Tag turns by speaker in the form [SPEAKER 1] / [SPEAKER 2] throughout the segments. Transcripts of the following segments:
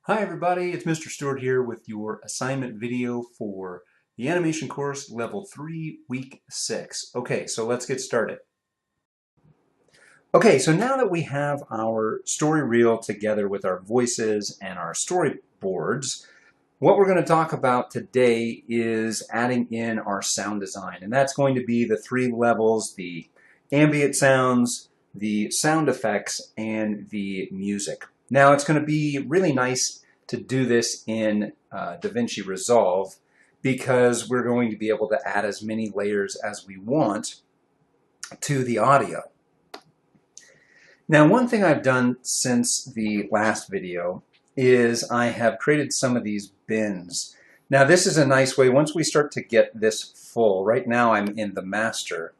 [SPEAKER 1] Hi everybody, it's Mr. Stewart here with your assignment video for the animation course level 3 week 6. Okay, so let's get started. Okay, so now that we have our story reel together with our voices and our storyboards, what we're going to talk about today is adding in our sound design, and that's going to be the 3 levels: the ambient sounds, the sound effects, and the music. Now it's going to be really nice to do this in DaVinci Resolve because we're going to be able to add as many layers as we want to the audio. Now, one thing I've done since the last video is I have created some of these bins. Now, this is a nice way, once we start to get this full, right now I'm in the master,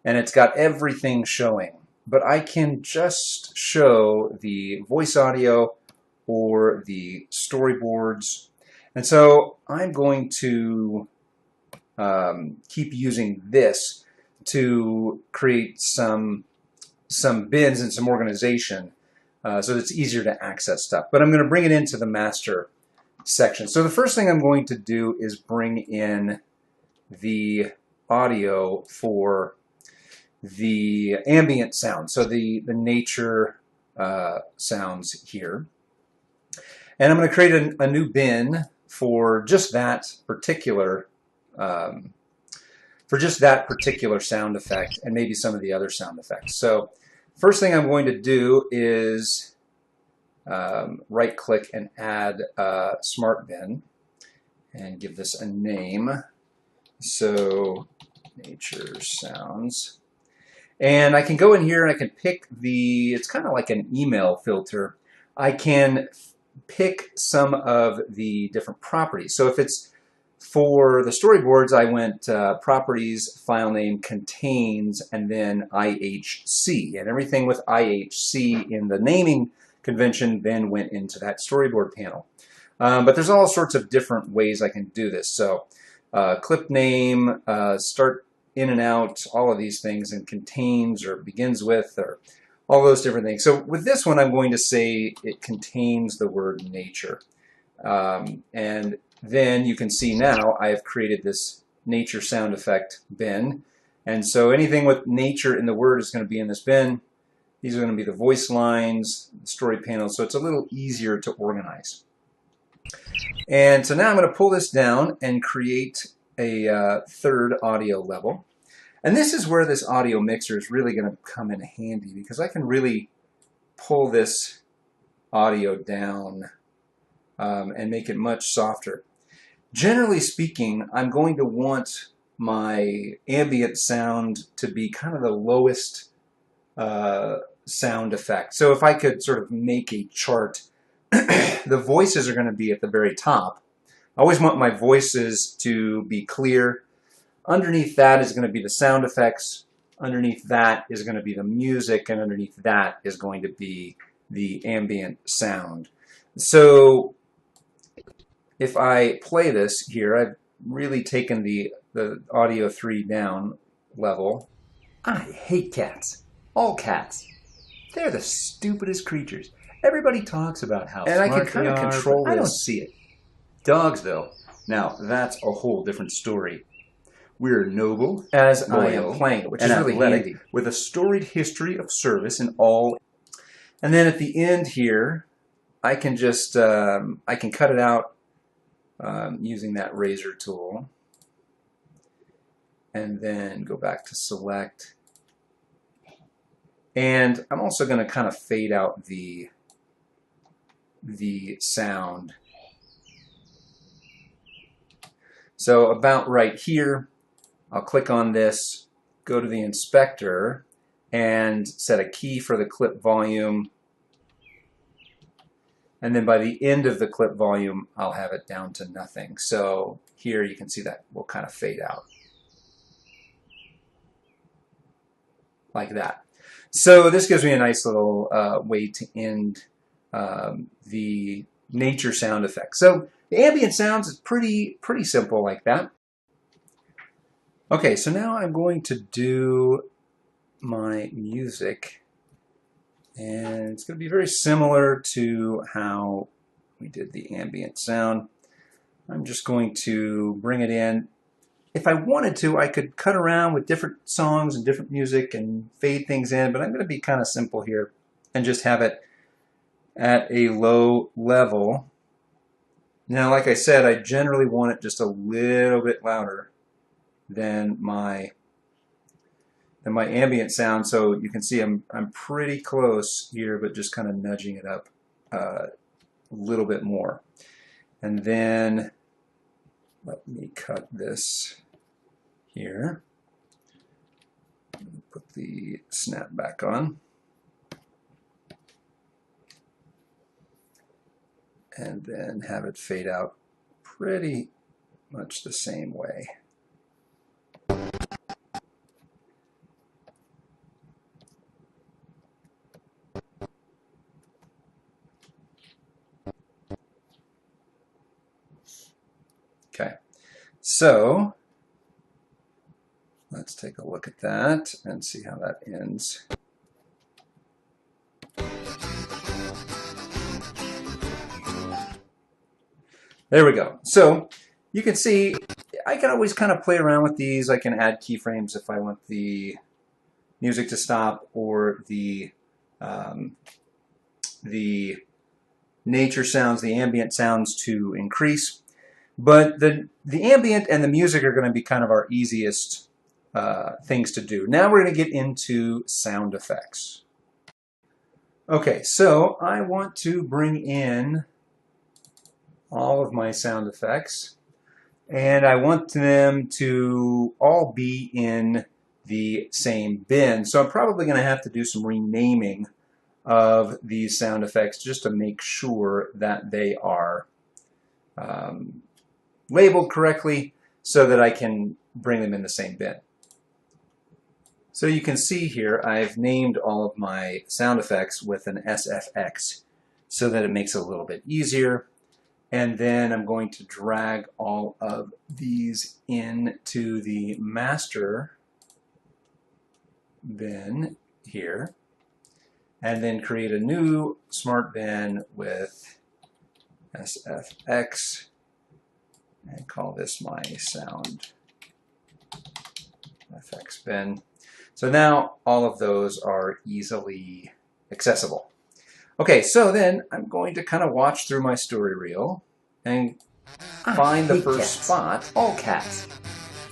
[SPEAKER 1] and it's got everything showing, but I can just show the voice audio or the storyboards. And so I'm going to keep using this to create some bins and some organization so that it's easier to access stuff. But I'm going to bring it into the master section. So the first thing I'm going to do is bring in the audio for the ambient sound, so the nature sounds here. And I'm going to create a new bin for just that particular sound effect, and maybe some of the other sound effects. So first thing I'm going to do is right click and add a smart bin and give this a name. So nature sounds. And I can go in here and I can pick it's kind of like an email filter. I can pick some of the different properties. So if it's for the storyboards, I went properties, file name, contains, and then IHC. And everything with IHC in the naming convention then went into that storyboard panel. But there's all sorts of different ways I can do this. So clip name, start in and out, all of these things, and contains or begins with, or all those different things. So with this one, I'm going to say it contains the word nature. And then you can see now I've created this nature sound effect bin. And so anything with nature in the word is going to be in this bin. These are going to be the voice lines, the story panel, so it's a little easier to organize. And so now I'm going to pull this down and create a third audio level. And this is where this audio mixer is really going to come in handy, because I can really pull this audio down and make it much softer. Generally speaking, I'm going to want my ambient sound to be kind of the lowest sound effect. So if I could sort of make a chart, the voices are going to be at the very top. I always want my voices to be clear. Underneath that is going to be the sound effects. Underneath that is going to be the music, and underneath that is going to be the ambient sound. So if I play this here, I've really taken the audio 3 down level. I hate cats. All cats. They're the stupidest creatures. Everybody talks about how smart they are. And I can kind of control this. I don't see it. Dogs, though. Now, that's a whole different story. We're noble, as loyal, I am playing, which is really handy, with a storied history of service in all. And then at the end here, I can just I can cut it out using that razor tool, and then go back to select. And I'm also going to kind of fade out the sound. So about right here, I'll click on this, go to the inspector, and set a key for the clip volume. And then by the end of the clip volume, I'll have it down to nothing. So here you can see that will kind of fade out. Like that. So this gives me a nice little way to end the nature sound effect. So the ambient sounds is pretty simple like that. Okay, so now I'm going to do my music, and it's going to be very similar to how we did the ambient sound. I'm just going to bring it in. If I wanted to, I could cut around with different songs and different music and fade things in, but I'm going to be kind of simple here and just have it at a low level. Now, like I said, I generally want it just a little bit louder than my ambient sound, so you can see I'm pretty close here, but just kind of nudging it up a little bit more. And then let me cut this here. Put the snap back on. And then have it fade out pretty much the same way. Okay, so let's take a look at that and see how that ends. There we go. So you can see I can always kind of play around with these. I can add keyframes if I want the music to stop or the nature sounds, the ambient sounds to increase. But the ambient and the music are going to be kind of our easiest things to do. Now we're going to get into sound effects. Okay, so I want to bring in all of my sound effects, and I want them to all be in the same bin. So I'm probably going to have to do some renaming of these sound effects just to make sure that they are labeled correctly so that I can bring them in the same bin. So you can see here I've named all of my sound effects with an SFX so that it makes it a little bit easier. And then I'm going to drag all of these into the master bin here, and then create a new smart bin with SFX and call this my sound effects bin. So now all of those are easily accessible. Okay, so then I'm going to kind of watch through my story reel and find the first spot.
[SPEAKER 2] All cats.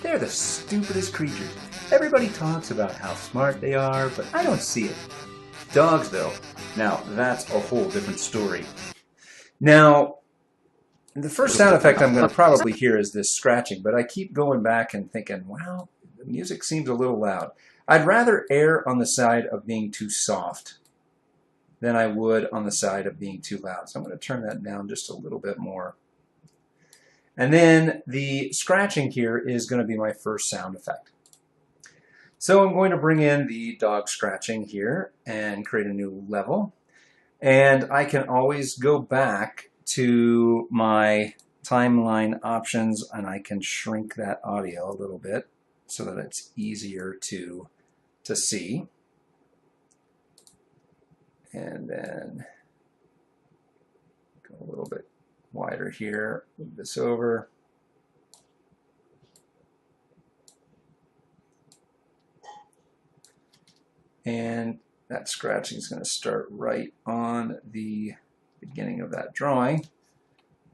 [SPEAKER 2] They're the stupidest creatures. Everybody talks about how smart they are, but I don't see it.
[SPEAKER 1] Dogs, though. Now, that's a whole different story. Now, the first sound effect I'm going to probably hear is this scratching, but I keep going back and thinking, well, the music seems a little loud. I'd rather err on the side of being too soft than I would on the side of being too loud. So I'm going to turn that down just a little bit more. And then the scratching here is going to be my first sound effect. So I'm going to bring in the dog scratching here and create a new level. And I can always go back to my timeline options and I can shrink that audio a little bit so that it's easier to see. And then go a little bit wider here, move this over. And that scratching is going to start right on the beginning of that drawing.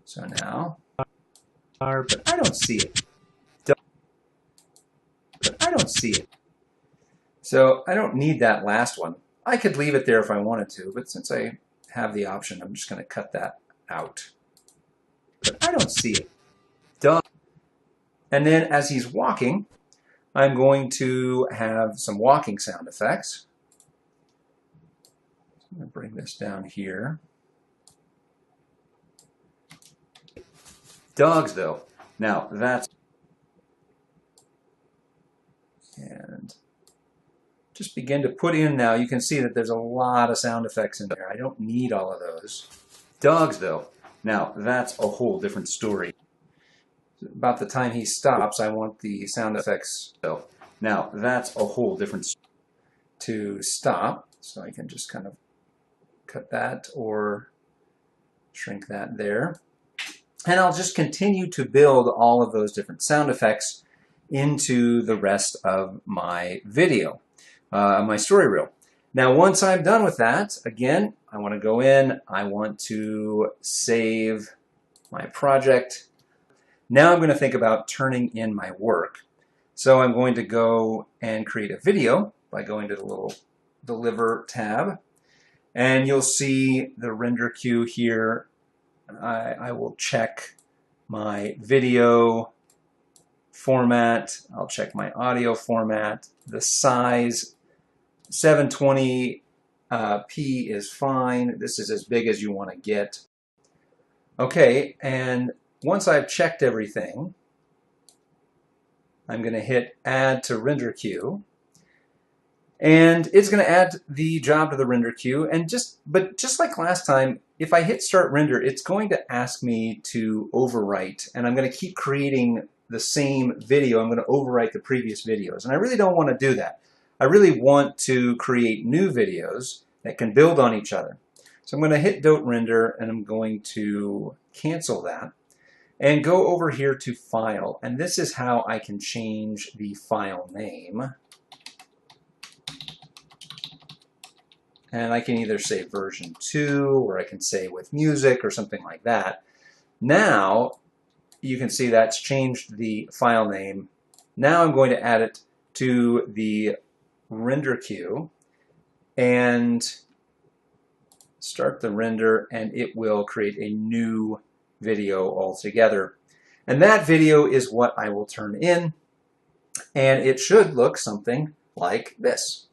[SPEAKER 1] So now, but I don't see it. But I don't see it. So I don't need that last one. I could leave it there if I wanted to, but since I have the option, I'm just going to cut that out. But I don't see it. Duh. And then as he's walking, I'm going to have some walking sound effects. I'm going to bring this down here. Dogs, though. Now, that's... And just begin to put in now. You can see that there's a lot of sound effects in there. I don't need all of those. Dogs, though. Now, that's a whole different story. About the time he stops, I want the sound effects. So now, that's a whole different story. To stop, so I can just kind of cut that or Shrink that there. And I'll just continue to build all of those different sound effects into the rest of my video, my story reel. Now, once I'm done with that, again, I want to go in, I want to save my project. Now I'm going to think about turning in my work. So I'm going to go and create a video by going to the little Deliver tab. And you'll see the render queue here. I will check my video format. I'll check my audio format. The size, 720p is fine. This is as big as you want to get. Okay, and once I've checked everything, I'm going to hit Add to Render Queue. And it's going to add the job to the render queue. And just like last time, if I hit Start Render, it's going to ask me to overwrite. And I'm going to keep creating the same video. I'm going to overwrite the previous videos. And I really don't want to do that. I really want to create new videos that can build on each other. So I'm going to hit Don't Render, and I'm going to cancel that. And go over here to File. And this is how I can change the file name. And I can either say version 2, or I can say with music, or something like that. Now, you can see that's changed the file name. Now I'm going to add it to the render queue and start the render, and it will create a new video altogether. And that video is what I will turn in, and it should look something like this.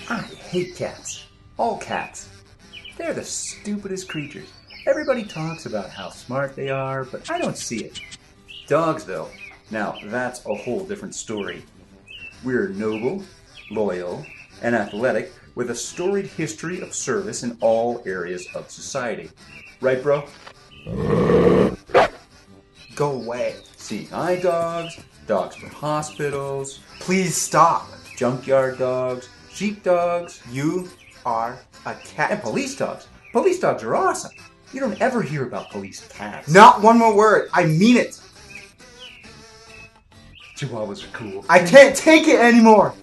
[SPEAKER 2] I hate cats. All cats. They're the stupidest creatures. Everybody talks about how smart they are, but I don't see it. Dogs, though, now that's a whole different story. We're noble, loyal, and athletic with a storied history of service in all areas of society. Right, bro?
[SPEAKER 3] Go away.
[SPEAKER 2] CI dogs, dogs for hospitals,
[SPEAKER 3] Please stop.
[SPEAKER 2] junkyard dogs, sheepdogs,
[SPEAKER 3] You are a cat.
[SPEAKER 2] and police dogs. Police dogs are awesome. You don't ever hear about police cats.
[SPEAKER 3] Not one more word. I mean it.
[SPEAKER 2] Chihuahuas are cool.
[SPEAKER 3] I can't take it anymore.